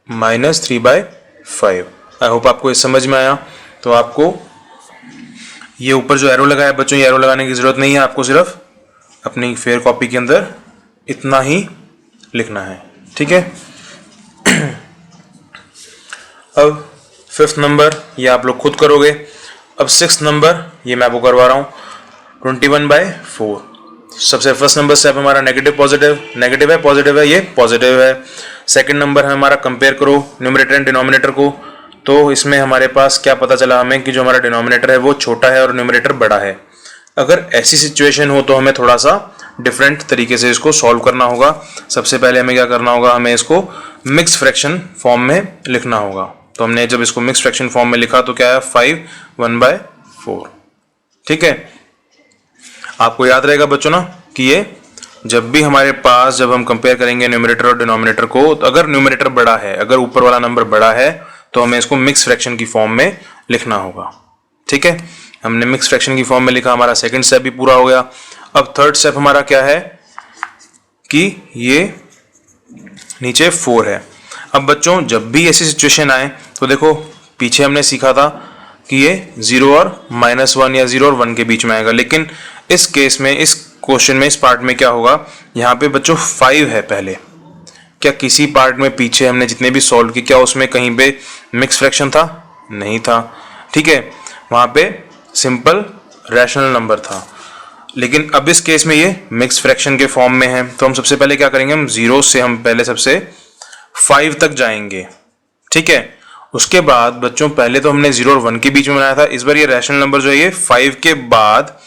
-3/5। I hope आपको ये समझ में आया। तो आपको ये ऊपर जो एरो लगाया बच्चों, ये एरो लगाने की जरूरत नहीं है, आपको सिर्फ अपनी फेयर कॉपी के अंदर इतना ही लिखना है, ठीक है। अब फिफ्थ नंबर ये आप लोग खुद करोगे। अब सिक्स्थ नंबर ये मैं आपको करवा रहा हूँ, 21/4। सबसे फर्स्ट नंबर स्टेप हमारा नेगेटिव पॉजिटिव, नेगेटिव है पॉजिटिव है, ये पॉजिटिव है। सेकंड नंबर है हमारा कंपेयर करो न्यूमरेटर एंड डिनोमिनेटर को। तो इसमें हमारे पास क्या पता चला हमें कि जो हमारा डिनोमिनेटर है वो छोटा है और न्यूमरेटर बड़ा है। अगर ऐसी सिचुएशन हो तो हमें थोड़ा सा डिफरेंट तरीके से इसको सॉल्व करना होगा। सबसे पहले हमें क्या करना होगा? हमें इसको मिक्स फ्रैक्शन फॉर्म में लिखना होगा। तो हमने जब इसको मिक्स फ्रैक्शन फॉर्म में लिखा तो क्या है? 5 1/4, ठीक है। आपको याद रहेगा बच्चों ना कि ये जब भी हमारे पास, जब हम कंपेयर करेंगे न्यूमरेटर और डिनोमिनेटर को, तो अगर न्यूमरेटर बड़ा है, अगर ऊपर वाला नंबर बड़ा है, तो हमें इसको मिक्स फ्रैक्शन की फॉर्म में लिखना होगा, ठीक है। हमने मिक्स फ्रैक्शन की फॉर्म में लिखा, हमारा सेकंड स्टेप भी पूरा हो गया। अब थर्ड स्टेप हमारा क्या है कि ये नीचे 4 है। अब बच्चों जब भी ऐसी सिचुएशन आए तो देखो पीछे हमने सीखा था कि ये 0 और -1 या 0 और 1 के बीच में आएगा, लेकिन इस केस में, इस क्वेश्चन में, इस पार्ट में क्या होगा? यहाँ पे बच्चों 5 है पहले। क्या किसी पार्ट में पीछे हमने जितने भी सॉल्व किए, क्या उसमें कहीं पे मिक्स फ्रैक्शन था? नहीं था, ठीक है। वहां पे सिंपल रैशनल नंबर था। लेकिन अब इस केस में ये मिक्स फ्रैक्शन के फॉर्म में है। तो हम सबसे पहले क्या करेंगे? हम 0 से हम पहले सबसे 5 तक जाएंगे, ठीक है। उसके बाद बच्चों पहले तो हमने 0 और 1 के बीच में बनाया था, इस बार ये रैशनल नंबर जो है ये 5 के बाद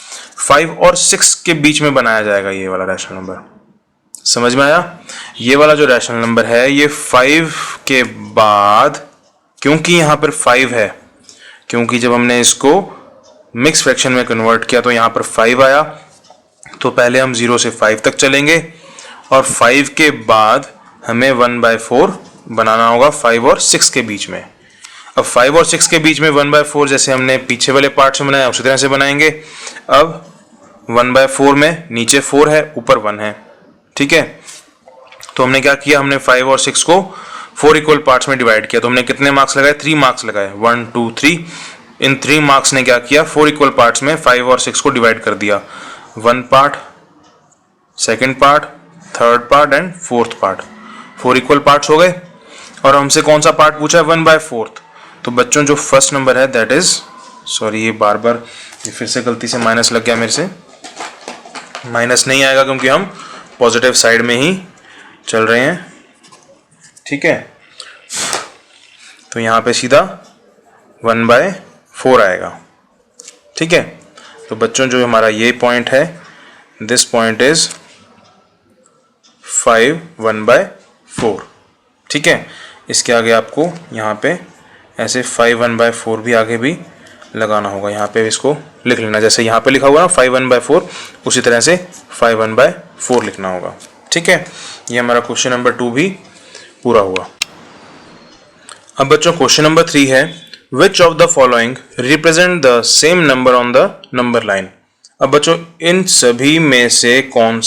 5 और 6 के बीच में बनाया जाएगा, ये वाला रैशनल नंबर, समझ में आया? ये वाला जो रैशनल नंबर है ये 5 के बाद, क्योंकि यहाँ पर 5 है, क्योंकि जब हमने इसको मिक्स फ्रैक्शन में कन्वर्ट किया तो यहाँ पर 5 आया, तो पहले हम 0 से 5 तक चलेंगे और 5 के बाद हमें 1/4 बनाना होगा 5 और 6 के बीच में। अब 5 और 6 के बीच में 1/4 जैसे हमने पीछे वाले पार्ट से बनाया उसी तरह से बनाएंगे। अब 1/4 में नीचे 4 है, ऊपर 1 है, ठीक है। तो हमने क्या किया, हमने 5 और 6 को 4 इक्वल पार्ट्स में डिवाइड किया। तो हमने कितने मार्क्स लगाए? 3 मार्क्स लगाए, 1 2 3। इन 3 मार्क्स ने क्या किया, 4 इक्वल पार्ट्स में 5 और 6 को डिवाइड कर दिया। 1 part, second part, third part and fourth part, 4 equal parts हो गए। और हमसे कौन सा पार्ट पूछा है? 1/4। तो बच्चों जो फर्स्ट नंबर है दैट इज, सॉरी ये बार बार ये फिर से गलती से माइनस लग गया मेरे से, माइनस नहीं आएगा क्योंकि हम पॉजिटिव साइड में ही चल रहे हैं, ठीक है। तो यहाँ पे सीधा 1/4 आएगा, ठीक है। तो बच्चों जो हमारा ये पॉइंट है, दिस पॉइंट इज 5 1/4, ठीक है। इसके आगे आपको यहाँ पे ऐसे 5 1/4 भी आगे भी लगाना होगा। यहाँ पे इसको लिख लेना, जैसे यहाँ पे लिखा हुआ ना 5 1/4, उसी तरह से 5 1/4 लिखना होगा, ठीक है। ये हमारा क्वेश्चन नंबर 2 भी पूरा हुआ। अब बच्चों क्वेश्चन नंबर 3 है, which of the following represent the same number on the number line. अब बच्चों इन सभी में से कौन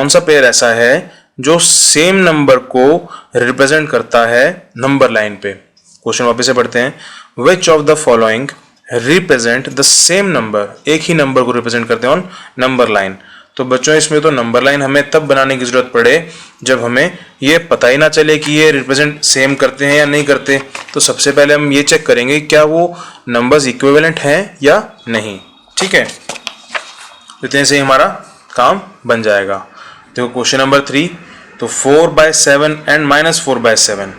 सा पेयर ऐसा है जो सेम नंबर को रिप्रेजेंट करता है नंबर लाइन पे। क्वेश्चन वापस से पढ़ते हैं, which of the following represent the same number, एक ही नंबर को रिप्रेजेंट करते हैं ऑन नंबर लाइन। तो बच्चों इसमें तो नंबर लाइन हमें तब बनाने की जरूरत पड़े जब हमें ये पता ही ना चले कि ये रिप्रेजेंट सेम करते हैं या नहीं करते। तो सबसे पहले हम ये चेक करेंगे क्या वो नंबर्स इक्विवेलेंट हैं या नहीं, ठीक है। इतने से हमारा काम बन जाएगा। देखो क्वेश्चन नंबर 3, तो 4/7 एंड -4/7।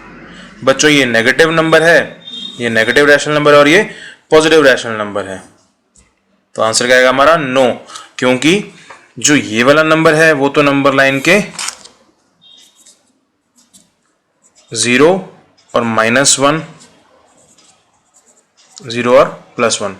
बच्चों ये नेगेटिव नंबर है, ये नेगेटिव रैशनल नंबर है और ये पॉजिटिव रैशनल नंबर है। तो आंसर क्या आएगा हमारा? नो, क्योंकि जो ये वाला नंबर है वो तो नंबर लाइन के 0 और -1, 0 और +1।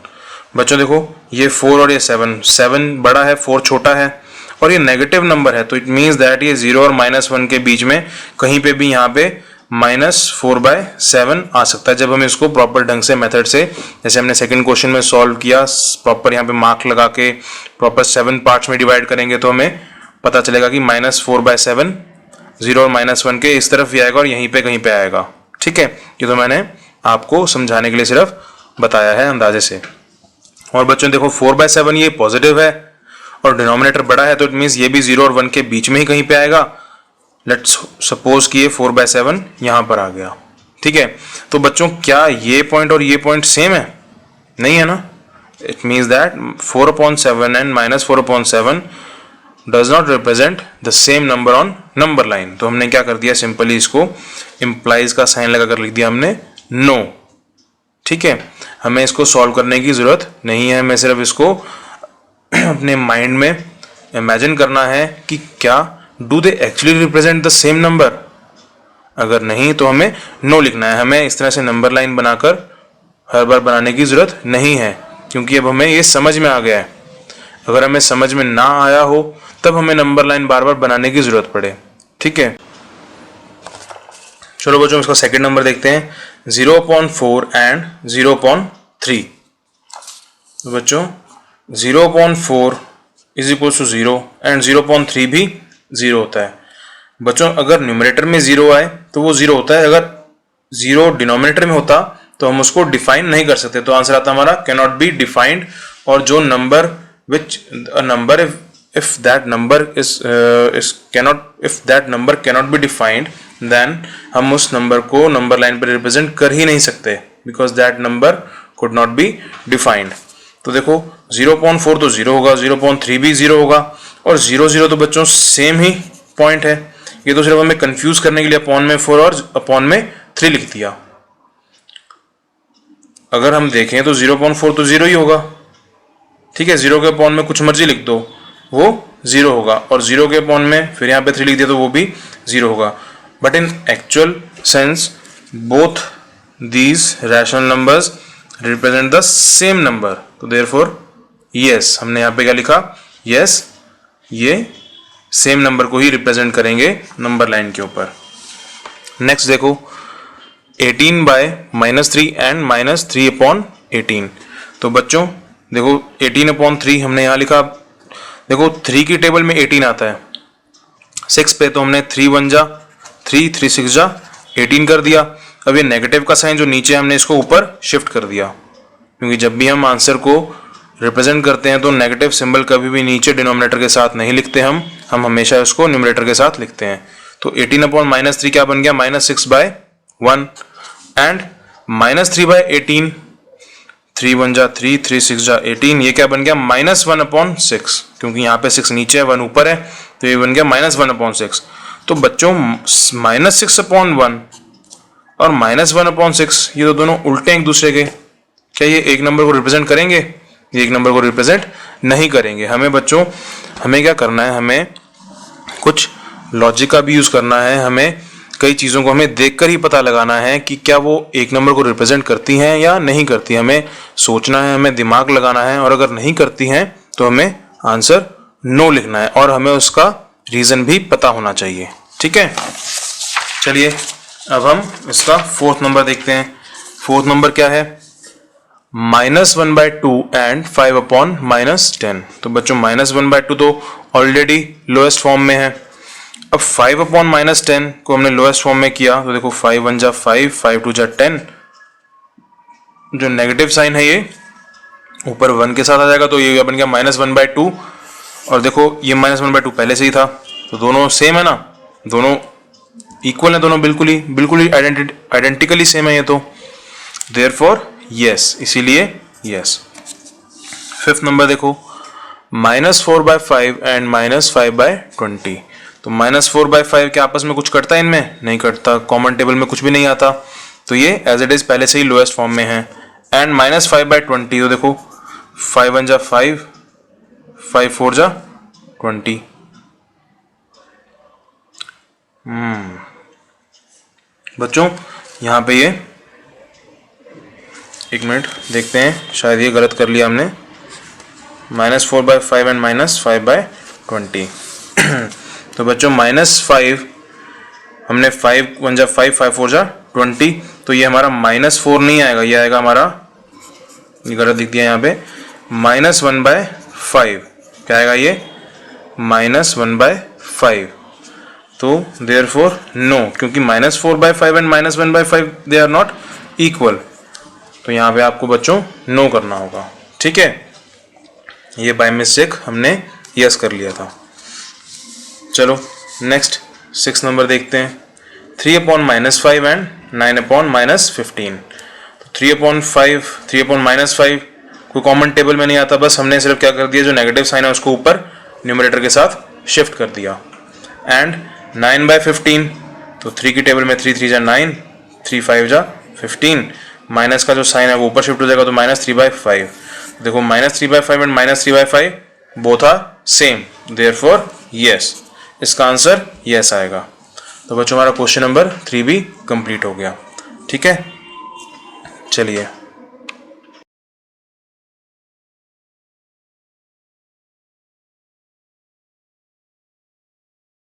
बच्चों देखो ये 4 और ये 7 बड़ा है, 4 छोटा है और ये नेगेटिव नंबर है, तो इट मीन्स दैट ये 0 और -1 के बीच में कहीं पे भी यहाँ पे -4/7 आ सकता है। जब हम इसको प्रॉपर ढंग से मेथड से, जैसे हमने सेकंड क्वेश्चन में सॉल्व किया, प्रॉपर यहाँ पे मार्क लगा के प्रॉपर 7 पार्ट्स में डिवाइड करेंगे तो हमें पता चलेगा कि -4/7 0 और -1 के इस तरफ भी आएगा और यहीं पे कहीं पे आएगा, ठीक है। ये तो मैंने आपको समझाने के लिए सिर्फ बताया है अंदाजे से। और बच्चों देखो 4/7 ये पॉजिटिव है और डिनोमिनेटर बड़ा है, तो इट मीन्स ये भी 0 और 1 के बीच में ही कहीं पे आएगा। लेट्स सपोज कि ये 4/7 यहाँ पर आ गया, ठीक है। तो बच्चों क्या ये पॉइंट और ये पॉइंट सेम है? नहीं है ना। It means that 4/7 and -4/7 does not represent the same number on number line. तो हमने क्या कर दिया, सिंपली इसको इम्प्लाइज का साइन लगा कर लिख दिया हमने नो, ठीक है। हमें इसको सॉल्व करने की जरूरत नहीं है, हमें सिर्फ इसको अपने माइंड में इमेजिन करना है कि क्या do they actually represent the same number. अगर नहीं तो हमें नो लिखना है। हमें इस तरह से नंबर लाइन बनाकर हर बार बनाने की जरूरत नहीं है, क्योंकि अब हमें ये समझ में आ गया है। अगर हमें समझ में ना आया हो तब हमें नंबर लाइन बार बार बनाने की जरूरत पड़े, ठीक है। चलो बच्चों इसका सेकंड नंबर देखते हैं, 0/4 एंड 0/3। तो बच्चों 0/4 इज इक्वल टू 0 एंड 0/3 भी 0 होता है। बच्चों अगर न्यूमरेटर में 0 आए तो वो 0 होता है, अगर 0 डिनोमिनेटर में होता तो हम उसको डिफाइन नहीं कर सकते। तो आंसर आता हमारा कैन नॉट बी डिफाइंड। और जो number which a number if that number cannot be defined, then हम उस नंबर को नंबर लाइन पर रिप्रेजेंट कर ही नहीं सकते, because that number could not be defined। तो देखो 0/4 तो 0 होगा, 0/3 भी 0 होगा और 0 तो बच्चों सेम ही पॉइंट है। ये तो सिर्फ हमें कंफ्यूज करने के लिए अपॉन में 4 और अपॉन में 3 लिख दिया। अगर हम देखें तो 0/4 तो 0 ही होगा, ठीक है। 0 के अपॉन में कुछ मर्जी लिख दो, वो 0 होगा, और 0 के अपॉन में फिर यहाँ पे 3 लिख दिया तो वो भी 0 होगा। But in actual sense both these rational numbers represent the same number, तो देयरफॉर यस, हमने यहाँ पे क्या लिखा, यस, ये सेम नंबर को ही रिप्रेजेंट करेंगे नंबर लाइन के ऊपर। नेक्स्ट देखो 18/-3 एंड -3/18। तो बच्चों देखो 18/3 हमने यहाँ लिखा, देखो 3 की टेबल में 18 आता है, 6 पे तो हमने 3 1 जा 3, 3 6 जा 18 कर दिया। अब ये नेगेटिव का साइन जो नीचे हमने इसको ऊपर शिफ्ट कर दिया, क्योंकि जब भी हम आंसर को रिप्रेजेंट करते हैं तो नेगेटिव सिंबल कभी भी नीचे डिनोमिनेटर के साथ नहीं लिखते हम हमेशा उसको न्यूमरेटर के साथ लिखते हैं। तो 18/-3 क्या बन गया, -6/1 एंड -3/18, 3 1 जा 3, 3 6 जा 18, ये क्या बन गया, -1/6, क्योंकि यहाँ पे 6 नीचे है 1 ऊपर है, तो ये बन गया -1/6। तो बच्चों -6/1 और -1/6 ये तो दोनों उल्टे एक दूसरे के, क्या ये एक नंबर को रिप्रेजेंट करेंगे, ये एक नंबर को रिप्रेजेंट नहीं करेंगे। हमें बच्चों हमें क्या करना है, हमें कुछ लॉजिक का भी यूज करना है, हमें कई चीज़ों को हमें देखकर ही पता लगाना है कि क्या वो एक नंबर को रिप्रेजेंट करती हैं या नहीं करती। हमें सोचना है, हमें दिमाग लगाना है, और अगर नहीं करती हैं तो हमें आंसर नो लिखना है, और हमें उसका रीज़न भी पता होना चाहिए। ठीक है, चलिए अब हम इसका 4th नंबर देखते हैं। 4th नंबर क्या है, -1/2 एंड 5/-10। तो बच्चों -1/2 तो ऑलरेडी लोएस्ट फॉर्म में है। अब 5/-10 को हमने लोएस्ट फॉर्म में किया, तो देखो 5 1 जा 5, 5 2 जा 10, जो नेगेटिव साइन है ये ऊपर 1 के साथ आ जाएगा, तो ये बन गया -1/2। और देखो ये -1/2 पहले से ही था, तो दोनों सेम है ना, दोनों इक्वल है, दोनों बिल्कुल ही आइडेंटिकली सेम है ये, तो देयरफॉर यस, इसीलिए यस। 5th नंबर देखो -4/5 एंड -5/20। तो -4/5 के आपस में कुछ कटता है, इनमें नहीं कटता, कॉमन टेबल में कुछ भी नहीं आता, तो ये एज इट इज पहले से ही लोएस्ट फॉर्म में है। एंड -5/20, तो देखो 5 1 जा 5, 5 4 जा 20। बच्चों यहाँ पे ये एक मिनट देखते हैं, शायद ये गलत कर लिया हमने, -4/5 एंड -5/20। तो बच्चों -5 हमने 5 1 जा 5, 5 4 जा 20, तो ये हमारा -4 नहीं आएगा, ये आएगा हमारा, ये गलत लिख दिया यहाँ पे, -1/5। क्या आएगा ये, -1/5। तो देयरफॉर नो, क्योंकि -4/5 and -1/5 they are not equal, तो यहाँ पे आपको बच्चों नो करना होगा। ठीक है, ये बाय मिस्टेक हमने यस कर लिया था। चलो नेक्स्ट 6 नंबर देखते हैं। 3/-5 एंड 9/-15। तो 3/5, 3/-5 कोई कॉमन टेबल में नहीं आता, बस हमने सिर्फ क्या कर दिया, जो नेगेटिव साइन है उसको ऊपर न्यूमरेटर के साथ शिफ्ट कर दिया। एंड 9/15, तो 3 की टेबल में 3 3 जा 9, 3 5 जा 15, माइनस का जो साइन है वो ऊपर शिफ्ट हो जाएगा, तो -3/5। देखो -3/5 and -3/5 both are same, therefore yes, इसका आंसर यस आएगा। तो बच्चों हमारा क्वेश्चन नंबर 3 भी कंप्लीट हो गया। ठीक है, चलिए